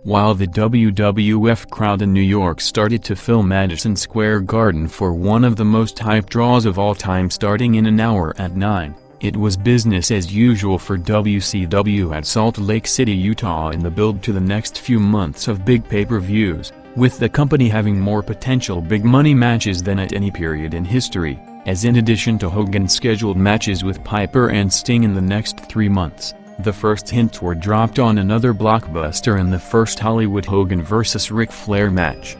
while the WWF crowd in New York started to fill Madison Square Garden for one of the most hyped draws of all time starting in an hour at 9. It was business as usual for WCW at Salt Lake City, Utah in the build to the next few months of big pay-per-views, with the company having more potential big-money matches than at any period in history, as in addition to Hogan's scheduled matches with Piper and Sting in the next 3 months, the first hints were dropped on another blockbuster in the first Hollywood Hogan vs. Ric Flair match.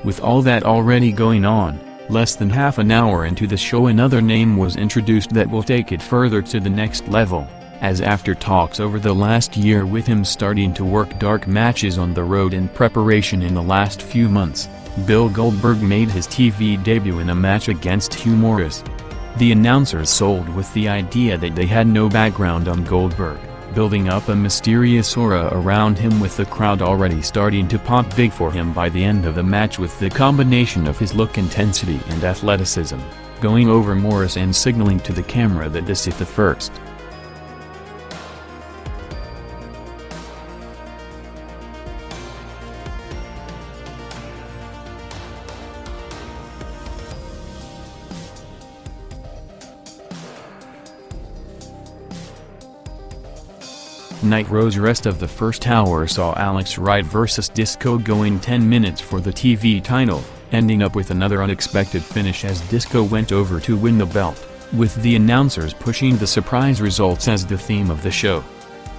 With all that already going on, less than half an hour into the show another name was introduced that will take it further to the next level, as after talks over the last year with him starting to work dark matches on the road in preparation in the last few months, Bill Goldberg made his TV debut in a match against Hugh Morrus. The announcers sold with the idea that they had no background on Goldberg, building up a mysterious aura around him with the crowd already starting to pop big for him by the end of the match with the combination of his look, intensity and athleticism, going over Morrus and signaling to the camera that this is the first. Nitro's rest of the first hour saw Alex Wright vs. Zbyszko going 10 minutes for the TV title, ending up with another unexpected finish as Zbyszko went over to win the belt, with the announcers pushing the surprise results as the theme of the show.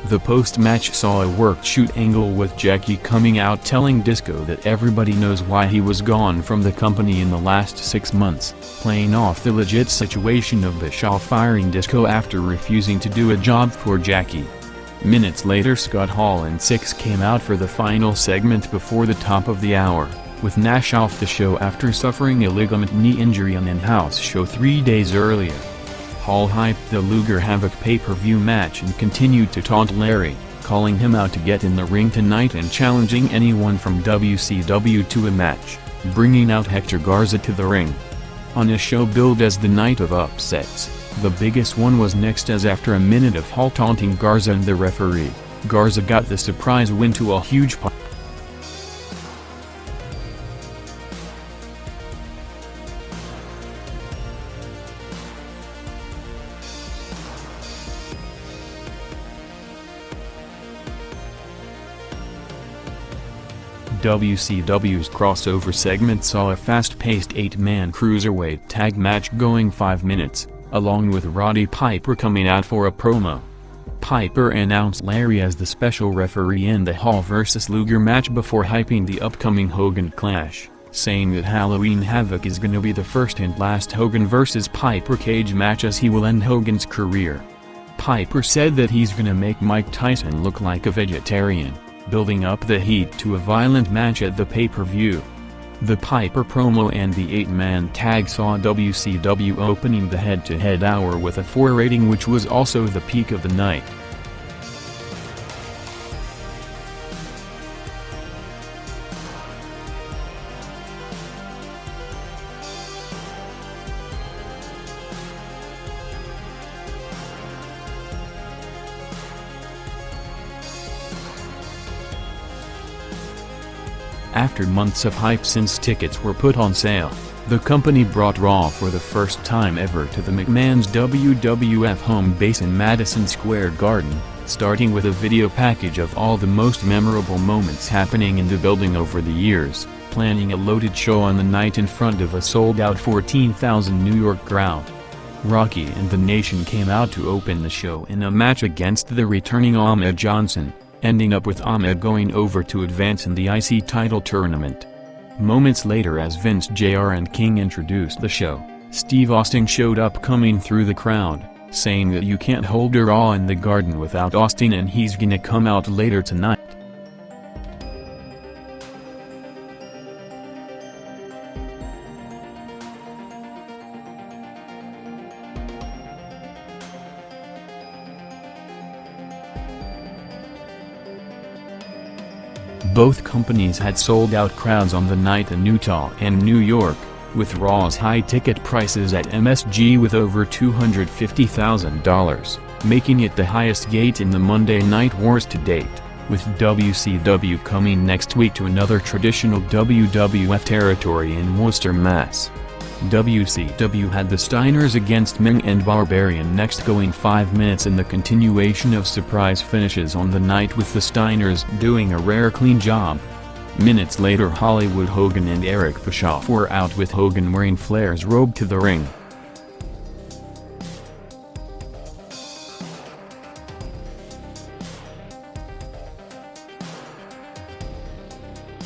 The post-match saw a worked shoot angle with Jackie coming out telling Zbyszko that everybody knows why he was gone from the company in the last 6 months, playing off the legit situation of Bischoff firing Zbyszko after refusing to do a job for Jackie. Minutes later Scott Hall and Six came out for the final segment before the top of the hour, with Nash off the show after suffering a ligament knee injury on an in-house show 3 days earlier. Hall hyped the Luger Havoc pay-per-view match and continued to taunt Larry, calling him out to get in the ring tonight and challenging anyone from WCW to a match, bringing out Hector Garza to the ring. On a show billed as the night of upsets, the biggest one was next as after a minute of Hall taunting Garza and the referee, Garza got the surprise win to a huge pop. WCW's crossover segment saw a fast-paced 8-man cruiserweight tag match going 5 minutes, along with Roddy Piper coming out for a promo. Piper announced Larry as the special referee in the Hall vs. Luger match before hyping the upcoming Hogan clash, saying that Halloween Havoc is gonna be the first and last Hogan vs. Piper cage match as he will end Hogan's career. Piper said that he's gonna make Mike Tyson look like a vegetarian, building up the heat to a violent match at the pay-per-view. The Piper promo and the 8-man tag saw WCW opening the head-to-head hour with a 4 rating, which was also the peak of the night. After months of hype since tickets were put on sale, the company brought Raw for the first time ever to the McMahon's WWF home base in Madison Square Garden, starting with a video package of all the most memorable moments happening in the building over the years, planning a loaded show on the night in front of a sold-out 14,000 New York crowd. Rocky and the Nation came out to open the show in a match against the returning Ahmed Johnson, ending up with Ahmed going over to advance in the IC title tournament. Moments later, as Vince, JR and King introduced the show, Steve Austin showed up coming through the crowd, saying that you can't hold a Raw in the Garden without Austin and he's gonna come out later tonight. Both companies had sold-out crowds on the night in Utah and New York, with Raw's high ticket prices at MSG with over $250,000, making it the highest gate in the Monday Night Wars to date. with WCW coming next week to another traditional WWF territory in Worcester, Mass. WCW had the Steiners against Meng and Barbarian next, going 5 minutes in the continuation of surprise finishes on the night, with the Steiners doing a rare clean job. Minutes later, Hollywood Hogan and Eric Bischoff were out, with Hogan wearing Flair's robe to the ring.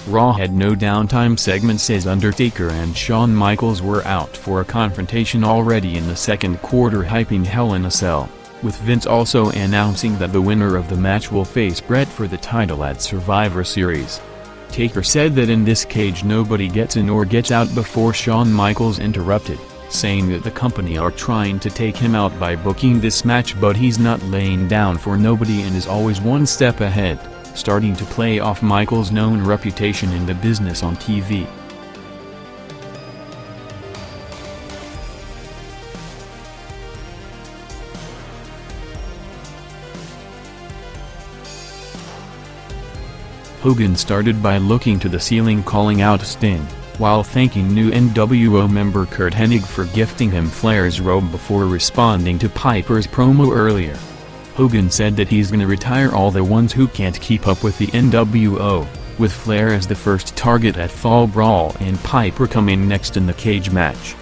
Raw had no downtime segments as Undertaker and Shawn Michaels were out for a confrontation already in the second quarter, hyping Hell in a Cell, with Vince also announcing that the winner of the match will face Bret for the title at Survivor Series. Taker said that in this cage nobody gets in or gets out before Shawn Michaels interrupted, saying that the company are trying to take him out by booking this match, but he's not laying down for nobody and is always one step ahead, starting to play off Michaels' known reputation in the business on TV. Hogan started by looking to the ceiling, calling out Sting, while thanking new NWO member Curt Hennig for gifting him Flair's robe before responding to Piper's promo earlier. Hogan said that he's gonna retire all the ones who can't keep up with the NWO, with Flair as the first target at Fall Brawl and Piper coming next in the cage match.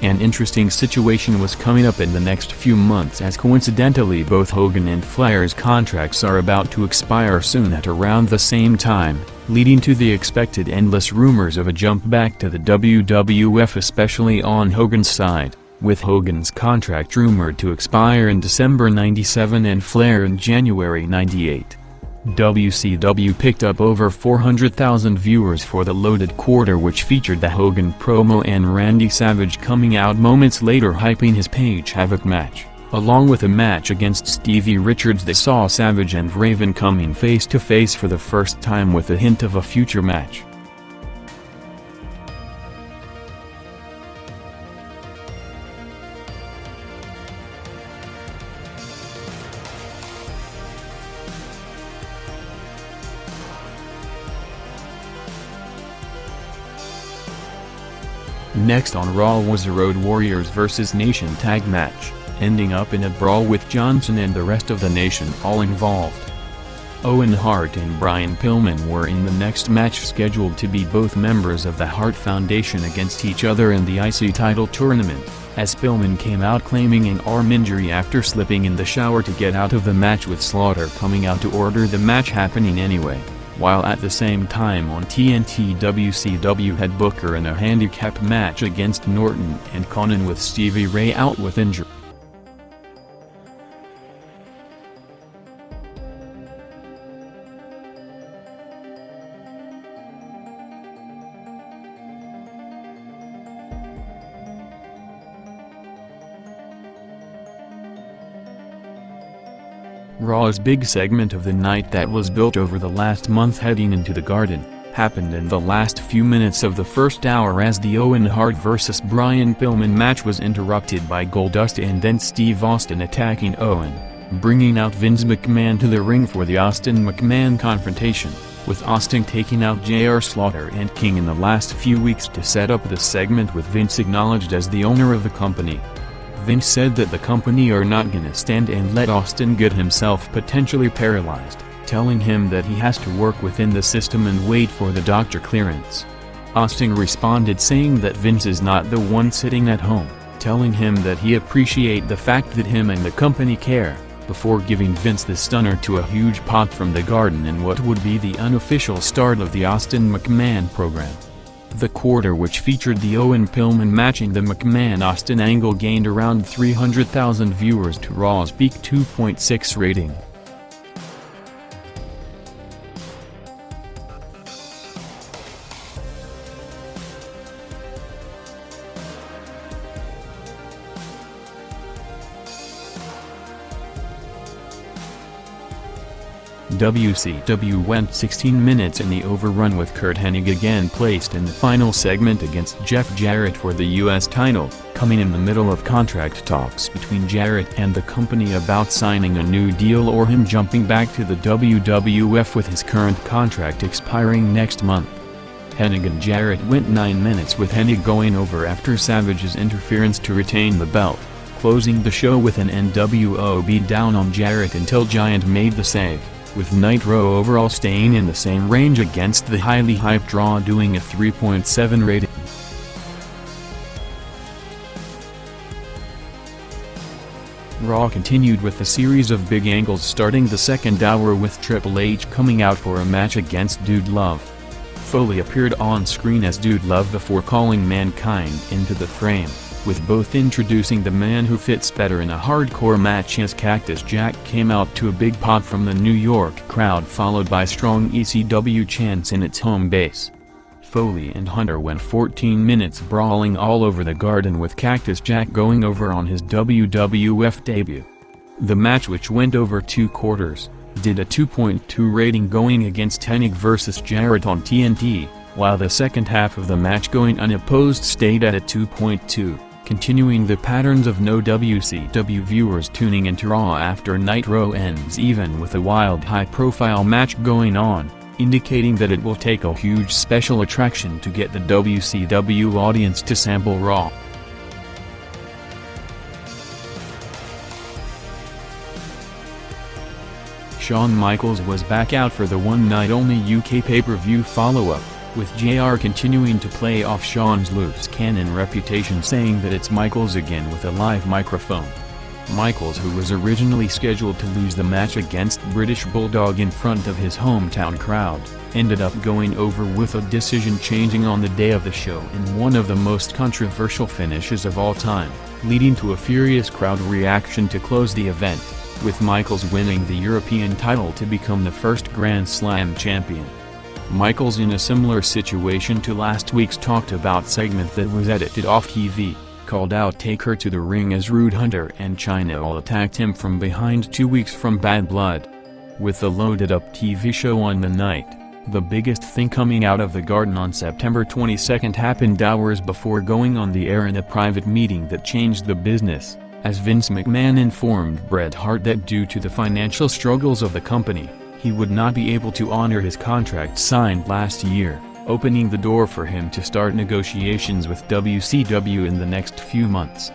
An interesting situation was coming up in the next few months, as coincidentally both Hogan and Flair's contracts are about to expire soon at around the same time, leading to the expected endless rumors of a jump back to the WWF, especially on Hogan's side, with Hogan's contract rumored to expire in December '97 and Flair in January '98. WCW picked up over 400,000 viewers for the loaded quarter, which featured the Hogan promo and Randy Savage coming out moments later hyping his Page Havoc match, along with a match against Stevie Richards that saw Savage and Raven coming face to face for the first time, with a hint of a future match. Next on Raw was a Road Warriors vs. Nation tag match, ending up in a brawl with Johnson and the rest of the Nation all involved. Owen Hart and Brian Pillman were in the next match, scheduled to be both members of the Hart Foundation against each other in the IC title tournament, as Pillman came out claiming an arm injury after slipping in the shower to get out of the match, with Slaughter coming out to order the match happening anyway. While at the same time on TNT, WCW had Booker in a handicap match against Norton and Konnan, with Stevie Ray out with injury. Raw's big segment of the night, that was built over the last month heading into the Garden, happened in the last few minutes of the first hour, as the Owen Hart vs. Brian Pillman match was interrupted by Goldust and then Steve Austin attacking Owen, bringing out Vince McMahon to the ring for the Austin McMahon confrontation, with Austin taking out JR Slaughter and King in the last few weeks to set up the segment, with Vince acknowledged as the owner of the company. Vince said that the company are not gonna stand and let Austin get himself potentially paralyzed, telling him that he has to work within the system and wait for the doctor clearance. Austin responded saying that Vince is not the one sitting at home, telling him that he appreciate the fact that him and the company care, before giving Vince the stunner to a huge pop from the Garden in what would be the unofficial start of the Austin McMahon program. The quarter, which featured the Owen Pillman matching the McMahon-Austin angle, gained around 300,000 viewers to Raw's peak 2.6 rating. WCW went 16 minutes in the overrun with Curt Hennig again placed in the final segment against Jeff Jarrett for the US title, coming in the middle of contract talks between Jarrett and the company about signing a new deal or him jumping back to the WWF with his current contract expiring next month. Hennig and Jarrett went 9 minutes with Hennig going over after Savage's interference to retain the belt, closing the show with an NWO beatdown on Jarrett until Giant made the save, with Nitro overall staying in the same range against the highly hyped draw doing a 3.7 rating. Raw continued with a series of big angles starting the second hour with Triple H coming out for a match against Dude Love. Foley appeared on screen as Dude Love before calling Mankind into the frame, with both introducing the man who fits better in a hardcore match as Cactus Jack came out to a big pop from the New York crowd followed by strong ECW chants in its home base. Foley and Hunter went 14 minutes brawling all over the Garden with Cactus Jack going over on his WWF debut. The match, which went over 2 quarters, did a 2.2 rating going against Hennig vs Jarrett on TNT, while the second half of the match going unopposed stayed at a 2.2, continuing the patterns of no WCW viewers tuning into Raw after Nitro ends, even with a wild high-profile match going on, indicating that it will take a huge special attraction to get the WCW audience to sample Raw. Shawn Michaels was back out for the one-night-only UK pay-per-view follow-up, with JR continuing to play off Shawn's loose cannon reputation, saying that it's Michaels again with a live microphone. Michaels, who was originally scheduled to lose the match against British Bulldog in front of his hometown crowd, ended up going over with a decision changing on the day of the show in one of the most controversial finishes of all time, leading to a furious crowd reaction to close the event, with Michaels winning the European title to become the first Grand Slam champion. Michaels, in a similar situation to last week's talked about segment that was edited off TV, called out "Take her to the ring" as Rude Hunter and Chyna all attacked him from behind 2 weeks from Bad Blood. With the loaded-up TV show on the night, the biggest thing coming out of the Garden on September 22nd happened hours before going on the air in a private meeting that changed the business, as Vince McMahon informed Bret Hart that due to the financial struggles of the company, he would not be able to honor his contract signed last year, opening the door for him to start negotiations with WCW in the next few months.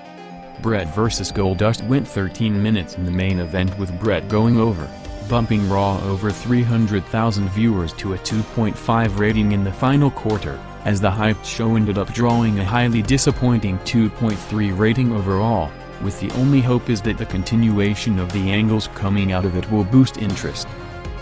Bret vs Goldust went 13 minutes in the main event, with Bret going over, bumping Raw over 300,000 viewers to a 2.5 rating in the final quarter, as the hyped show ended up drawing a highly disappointing 2.3 rating overall, with the only hope is that the continuation of the angles coming out of it will boost interest.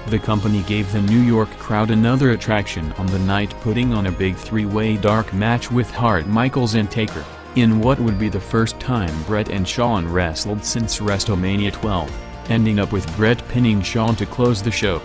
The company gave the New York crowd another attraction on the night, putting on a big 3-way dark match with Hart, Michaels and Taker, in what would be the first time Bret and Shawn wrestled since WrestleMania 12, ending up with Bret pinning Shawn to close the show.